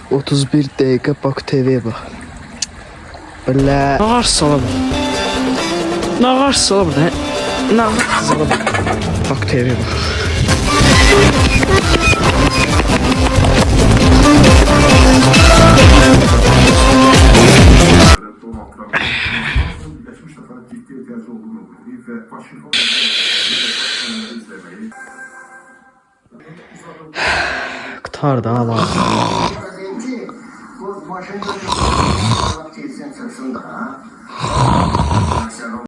31 dəqiqə Baku TV-yə bax. Belə ağır salam. Ağır salam da. Ağır salam. Baku TV-yə bax. Qurtardı Allah.